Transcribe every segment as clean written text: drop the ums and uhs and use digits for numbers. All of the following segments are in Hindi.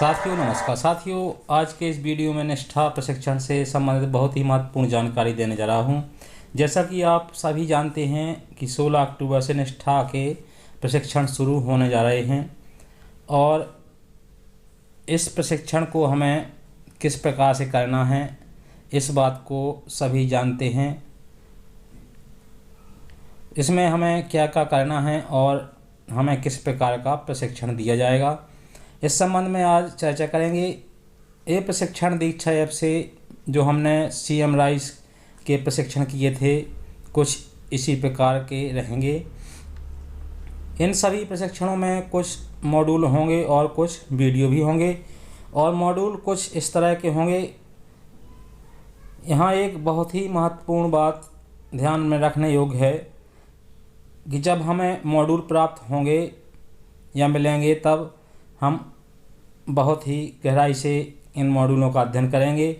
साथियों नमस्कार। साथियों, आज के इस वीडियो में निष्ठा प्रशिक्षण से संबंधित बहुत ही महत्वपूर्ण जानकारी देने जा रहा हूं। जैसा कि आप सभी जानते हैं कि 16 अक्टूबर से निष्ठा के प्रशिक्षण शुरू होने जा रहे हैं और इस प्रशिक्षण को हमें किस प्रकार से करना है इस बात को सभी जानते हैं। इसमें हमें क्या क्या करना है और हमें किस प्रकार का प्रशिक्षण दिया जाएगा, इस संबंध में आज चर्चा करेंगे। ये प्रशिक्षण दीक्षा ऐप से जो हमने CM राइस के प्रशिक्षण किए थे, कुछ इसी प्रकार के रहेंगे। इन सभी प्रशिक्षणों में कुछ मॉड्यूल होंगे और कुछ वीडियो भी होंगे और मॉड्यूल कुछ इस तरह के होंगे। यहाँ एक बहुत ही महत्वपूर्ण बात ध्यान में रखने योग्य है कि जब हमें मॉड्यूल प्राप्त होंगे या मिलेंगे तब हम बहुत ही गहराई से इन मॉड्यूलों का अध्ययन करेंगे।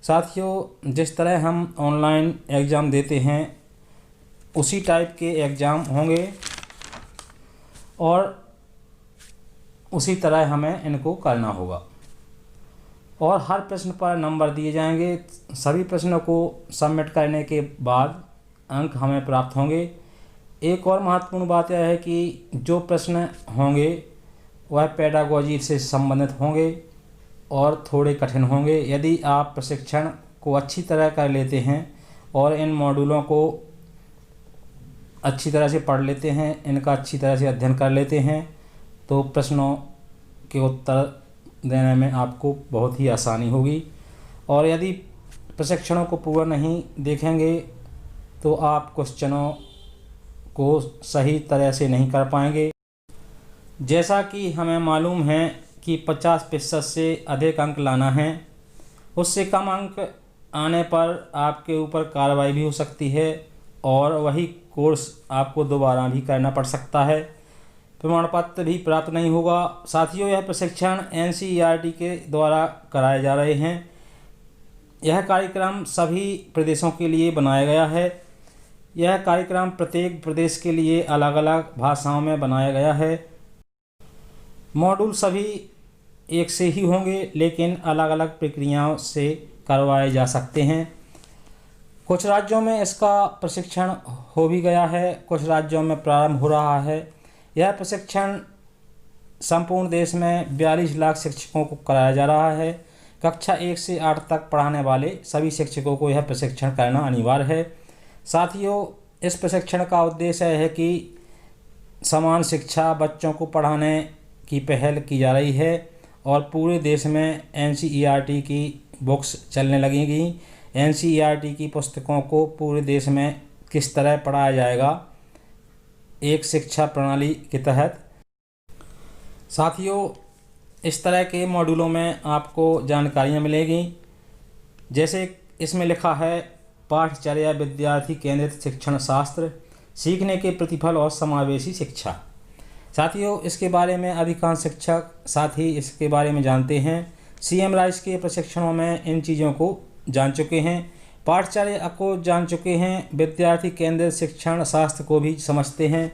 साथियों, जिस तरह हम ऑनलाइन एग्ज़ाम देते हैं उसी टाइप के एग्ज़ाम होंगे और उसी तरह हमें इनको करना होगा और हर प्रश्न पर नंबर दिए जाएंगे। सभी प्रश्नों को सबमिट करने के बाद अंक हमें प्राप्त होंगे। एक और महत्वपूर्ण बात यह है कि जो प्रश्न होंगे वह पेडागोजी से संबंधित होंगे और थोड़े कठिन होंगे। यदि आप प्रशिक्षण को अच्छी तरह कर लेते हैं और इन मॉड्यूलों को अच्छी तरह से पढ़ लेते हैं, इनका अच्छी तरह से अध्ययन कर लेते हैं, तो प्रश्नों के उत्तर देने में आपको बहुत ही आसानी होगी। और यदि प्रशिक्षणों को पूरा नहीं देखेंगे तो आप क्वेश्चनों को सही तरह से नहीं कर पाएंगे। जैसा कि हमें मालूम है कि 50% से अधिक अंक लाना है, उससे कम अंक आने पर आपके ऊपर कार्रवाई भी हो सकती है और वही कोर्स आपको दोबारा भी करना पड़ सकता है, प्रमाण पत्र भी प्राप्त नहीं होगा। साथियों, यह प्रशिक्षण NCERT के द्वारा कराए जा रहे हैं। यह कार्यक्रम सभी प्रदेशों के लिए बनाया गया है। यह कार्यक्रम प्रत्येक प्रदेश के लिए अलग अलग भाषाओं में बनाया गया है। मॉड्यूल सभी एक से ही होंगे लेकिन अलग अलग प्रक्रियाओं से करवाए जा सकते हैं। कुछ राज्यों में इसका प्रशिक्षण हो भी गया है, कुछ राज्यों में प्रारंभ हो रहा है। यह प्रशिक्षण संपूर्ण देश में 42 लाख शिक्षकों को कराया जा रहा है। कक्षा 1 से 8 तक पढ़ाने वाले सभी शिक्षकों को यह प्रशिक्षण करना अनिवार्य है। साथियों, इस प्रशिक्षण का उद्देश्य है कि समान शिक्षा बच्चों को पढ़ाने की पहल की जा रही है और पूरे देश में NCERT की बुक्स चलने लगेंगी। NCERT की पुस्तकों को पूरे देश में किस तरह पढ़ाया जाएगा एक शिक्षा प्रणाली के तहत। साथियों, इस तरह के मॉड्यूलों में आपको जानकारियाँ मिलेगी। जैसे इसमें लिखा है पाठचर्या विद्यार्थी केंद्रित शिक्षण शास्त्र, सीखने के प्रतिफल और समावेशी शिक्षा। साथियों, इसके बारे में अधिकांश शिक्षक साथी इसके बारे में जानते हैं। CM राइस के प्रशिक्षणों में इन चीज़ों को जान चुके हैं, पाठचर्या को जान चुके हैं, विद्यार्थी केंद्रित शिक्षण शास्त्र को भी समझते हैं,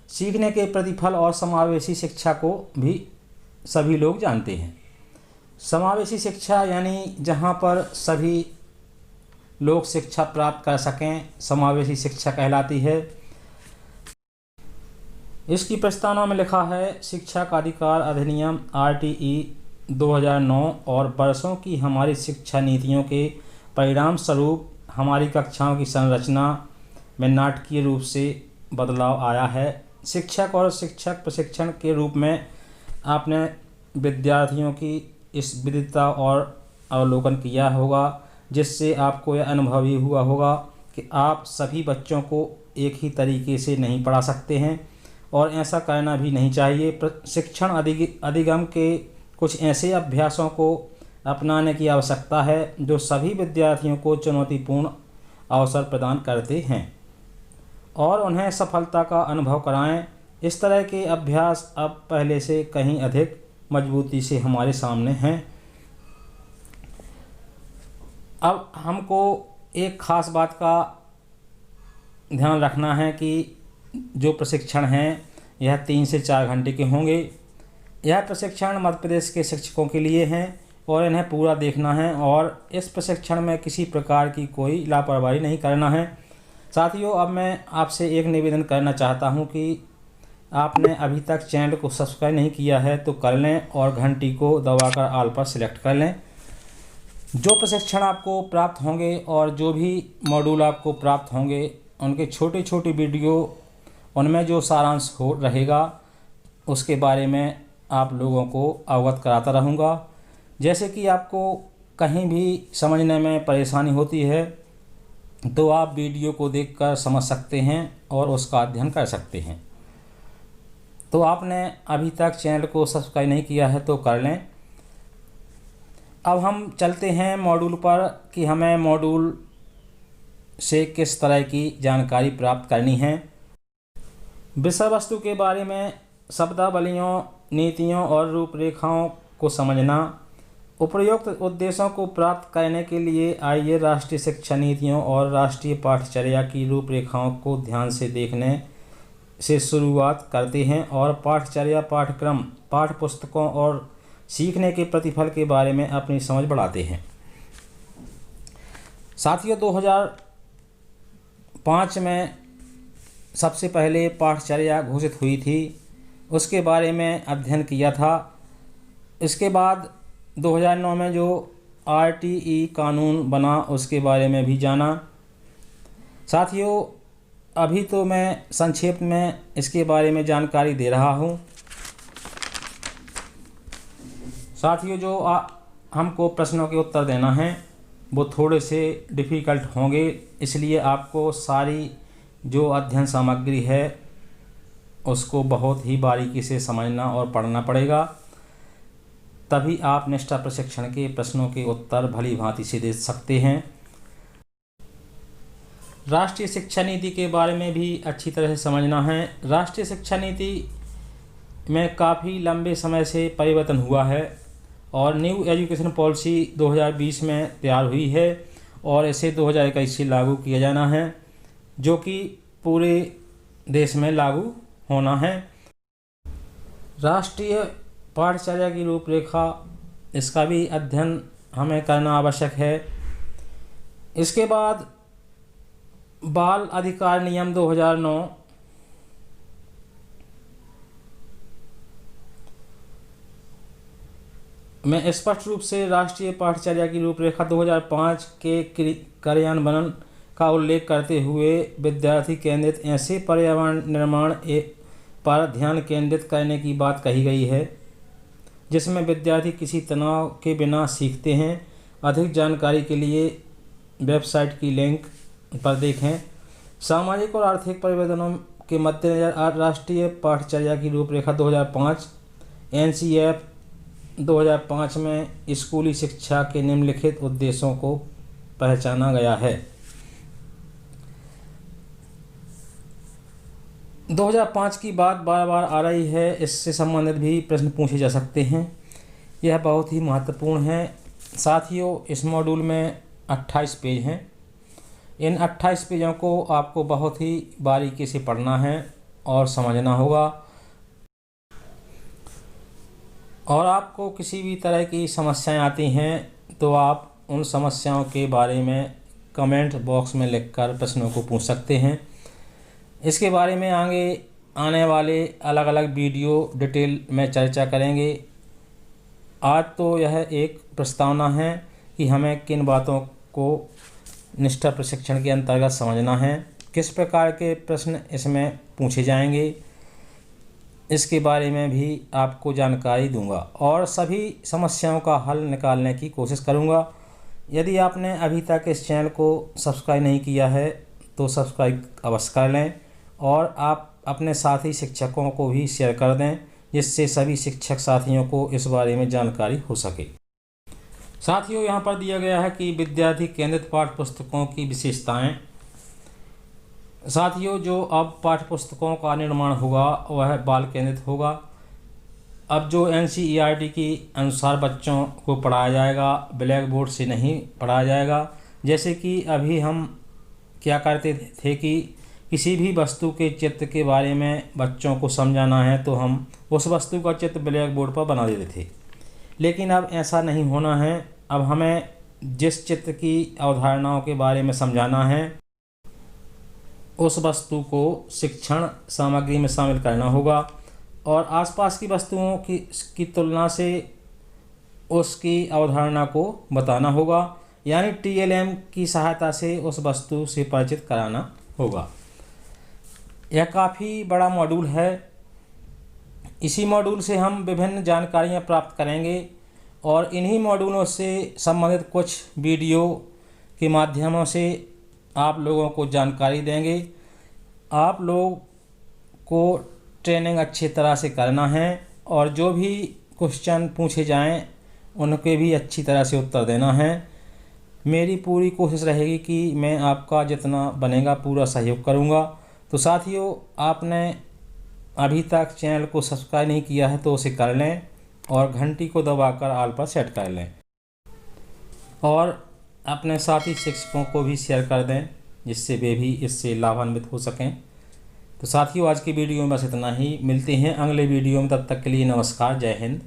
सीखने के प्रतिफल और समावेशी शिक्षा को भी सभी लोग जानते हैं। समावेशी शिक्षा यानी जहाँ पर सभी लोग शिक्षा प्राप्त कर सकें, समावेशी शिक्षा कहलाती है। इसकी प्रस्तावना में लिखा है शिक्षा का अधिकार अधिनियम RTE 2009 और वर्षों की हमारी शिक्षा नीतियों के परिणाम स्वरूप हमारी कक्षाओं की संरचना में नाटकीय रूप से बदलाव आया है। शिक्षक और शिक्षक प्रशिक्षण के रूप में आपने विद्यार्थियों की इस विविधता और अवलोकन किया होगा, जिससे आपको यह अनुभव ही हुआ होगा कि आप सभी बच्चों को एक ही तरीके से नहीं पढ़ा सकते हैं और ऐसा करना भी नहीं चाहिए। शिक्षण अधिगम के कुछ ऐसे अभ्यासों को अपनाने की आवश्यकता है जो सभी विद्यार्थियों को चुनौतीपूर्ण अवसर प्रदान करते हैं और उन्हें सफलता का अनुभव कराएं। इस तरह के अभ्यास अब पहले से कहीं अधिक मजबूती से हमारे सामने हैं। अब हमको एक ख़ास बात का ध्यान रखना है कि जो प्रशिक्षण हैं यह 3 से 4 घंटे के होंगे। यह प्रशिक्षण मध्य प्रदेश के शिक्षकों के लिए हैं और इन्हें पूरा देखना है और इस प्रशिक्षण में किसी प्रकार की कोई लापरवाही नहीं करना है। साथियों, अब मैं आपसे एक निवेदन करना चाहता हूं कि आपने अभी तक चैनल को सब्सक्राइब नहीं किया है तो कर लें और घंटी को दबाकर ऑल पर सिलेक्ट कर लें। जो प्रशिक्षण आपको प्राप्त होंगे और जो भी मॉड्यूल आपको प्राप्त होंगे उनके छोटे छोटे वीडियो, उनमें जो सारांश हो रहेगा उसके बारे में आप लोगों को अवगत कराता रहूँगा। जैसे कि आपको कहीं भी समझने में परेशानी होती है तो आप वीडियो को देखकर समझ सकते हैं और उसका अध्ययन कर सकते हैं। तो आपने अभी तक चैनल को सब्सक्राइब नहीं किया है तो कर लें। अब हम चलते हैं मॉड्यूल पर कि हमें मॉड्यूल से किस तरह की जानकारी प्राप्त करनी है। विषय वस्तु के बारे में शब्दावलियों, नीतियों और रूपरेखाओं को समझना। उपयुक्त उद्देश्यों को प्राप्त करने के लिए आइए राष्ट्रीय शिक्षा नीतियों और राष्ट्रीय पाठ्यचर्या की रूपरेखाओं को ध्यान से देखने से शुरुआत करते हैं और पाठ्यचर्या, पाठ्यक्रम, पाठ्यपुस्तकों और सीखने के प्रतिफल के बारे में अपनी समझ बढ़ाते हैं। साथियों, 2005 में सबसे पहले पाठ्यचर्या घोषित हुई थी, उसके बारे में अध्ययन किया था। इसके बाद 2009 में जो RTE कानून बना उसके बारे में भी जाना। साथियों, अभी तो मैं संक्षेप में इसके बारे में जानकारी दे रहा हूँ। साथियों, जो हमको प्रश्नों के उत्तर देना है वो थोड़े से डिफ़िकल्ट होंगे, इसलिए आपको सारी जो अध्ययन सामग्री है उसको बहुत ही बारीकी से समझना और पढ़ना पड़ेगा, तभी आप निष्ठा प्रशिक्षण के प्रश्नों के उत्तर भली भांति से दे सकते हैं। राष्ट्रीय शिक्षा नीति के बारे में भी अच्छी तरह से समझना है। राष्ट्रीय शिक्षा नीति में काफ़ी लंबे समय से परिवर्तन हुआ है और न्यू एजुकेशन पॉलिसी 2020 में तैयार हुई है और इसे 2021 से लागू किया जाना है, जो कि पूरे देश में लागू होना है। राष्ट्रीय पाठ्यचर्या की रूपरेखा, इसका भी अध्ययन हमें करना आवश्यक है। इसके बाद बाल अधिकार नियम 2009, में स्पष्ट रूप से राष्ट्रीय पाठ्यचर्या की रूपरेखा 2005 के कार्यान्वयन का उल्लेख करते हुए विद्यार्थी केंद्रित ऐसे पर्यावरण निर्माण पर ध्यान केंद्रित करने की बात कही गई है जिसमें विद्यार्थी किसी तनाव के बिना सीखते हैं। अधिक जानकारी के लिए वेबसाइट की लिंक पर देखें। सामाजिक और आर्थिक परिवर्तनों के मद्देनजर राष्ट्रीय पाठ्यचर्या की रूपरेखा 2005 NCF 2005 में स्कूली शिक्षा के निम्नलिखित उद्देश्यों को पहचाना गया है। 2005 की बात बार बार आ रही है, इससे संबंधित भी प्रश्न पूछे जा सकते हैं। यह बहुत ही महत्वपूर्ण है। साथियों, इस मॉड्यूल में 28 पेज हैं। इन 28 पेजों को आपको बहुत ही बारीकी से पढ़ना है और समझना होगा। और आपको किसी भी तरह की समस्याएं आती हैं तो आप उन समस्याओं के बारे में कमेंट बॉक्स में लिखकर प्रश्नों को पूछ सकते हैं। इसके बारे में आगे आने वाले अलग अलग वीडियो डिटेल में चर्चा करेंगे। आज तो यह एक प्रस्तावना है कि हमें किन बातों को निष्ठा प्रशिक्षण के अंतर्गत समझना है, किस प्रकार के प्रश्न इसमें पूछे जाएंगे, इसके बारे में भी आपको जानकारी दूंगा और सभी समस्याओं का हल निकालने की कोशिश करूंगा। यदि आपने अभी तक इस चैनल को सब्सक्राइब नहीं किया है तो सब्सक्राइब अवश्य कर लें और आप अपने साथी शिक्षकों को भी शेयर कर दें, जिससे सभी शिक्षक साथियों को इस बारे में जानकारी हो सके। साथियों, यहाँ पर दिया गया है कि विद्यार्थी केंद्रित पाठ्यपुस्तकों की विशेषताएं। साथियों, जो अब पाठ्यपुस्तकों का निर्माण होगा वह बाल केंद्रित होगा। अब जो NCERT के अनुसार बच्चों को पढ़ाया जाएगा, ब्लैक बोर्ड से नहीं पढ़ाया जाएगा। जैसे कि अभी हम क्या करते थे कि किसी भी वस्तु के चित्र के बारे में बच्चों को समझाना है तो हम उस वस्तु का चित्र ब्लैक बोर्ड पर बना देते थे, लेकिन अब ऐसा नहीं होना है। अब हमें जिस चित्र की अवधारणाओं के बारे में समझाना है उस वस्तु को शिक्षण सामग्री में शामिल करना होगा और आसपास की वस्तुओं की तुलना से उसकी अवधारणा को बताना होगा, यानी TLM की सहायता से उस वस्तु से परिचित कराना होगा। यह काफ़ी बड़ा मॉड्यूल है। इसी मॉड्यूल से हम विभिन्न जानकारियाँ प्राप्त करेंगे और इन्हीं मॉड्यूलों से संबंधित कुछ वीडियो के माध्यमों से आप लोगों को जानकारी देंगे। आप लोग को ट्रेनिंग अच्छी तरह से करना है और जो भी क्वेश्चन पूछे जाएं उनके भी अच्छी तरह से उत्तर देना है। मेरी पूरी कोशिश रहेगी कि मैं आपका जितना बनेगा पूरा सहयोग करूंगा। तो साथियों, आपने अभी तक चैनल को सब्सक्राइब नहीं किया है तो उसे कर लें और घंटी को दबाकर ऑल पर सेट कर लें और अपने साथी शिक्षकों को भी शेयर कर दें जिससे वे भी इससे लाभान्वित हो सकें। तो साथियों, आज की वीडियो में बस इतना ही। मिलते हैं अगले वीडियो में, तब तक के लिए नमस्कार, जय हिंद।